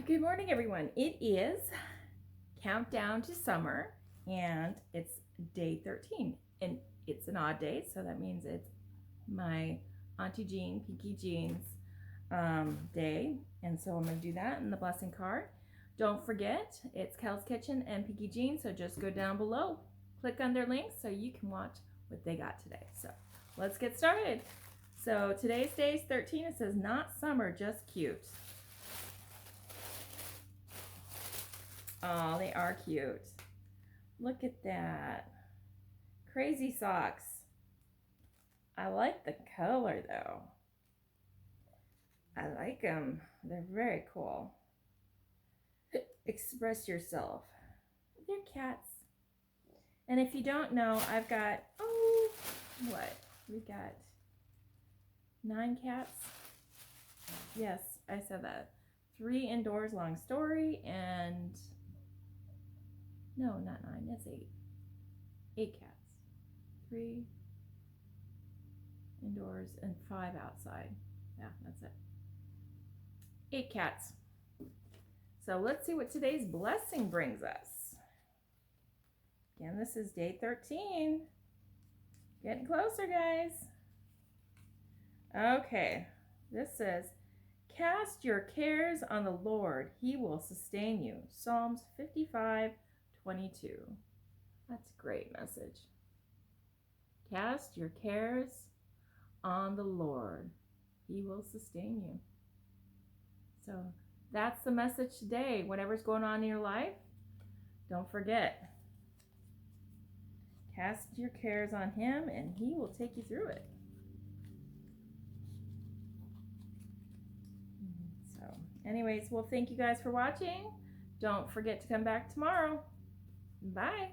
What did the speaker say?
Good morning, everyone. It is countdown to summer, and it's day 13, and it's an odd day, so that means it's my Auntie Jean, Pinkee Jean's day, and so I'm going to do that in the blessing card. Don't forget, it's Kel's Kitchen and Pinkee Jean, so just go down below, click on their links so you can watch what they got today. So let's get started. So today's day is 13. It says, not summer, just cute. Oh, they are cute. Look at that. Crazy socks. I like the color though. I like them. They're very cool. Express yourself. They're cats. And if you don't know, I've got, we got 9 cats. Yes, I said that. 3 indoors, long story, and no, not 9, that's 8. 8 cats. 3 indoors and 5 outside. Yeah, that's it. 8 cats. So let's see what today's blessing brings us. Again, this is day 13. Getting closer, guys. Okay, this says, cast your cares on the Lord. He will sustain you. Psalms 55:22. That's a great message. Cast your cares on the Lord. He will sustain you. So that's the message today. Whatever's going on in your life, don't forget. Cast your cares on him and he will take you through it. So anyways, well, thank you guys for watching. Don't forget to come back tomorrow. Bye.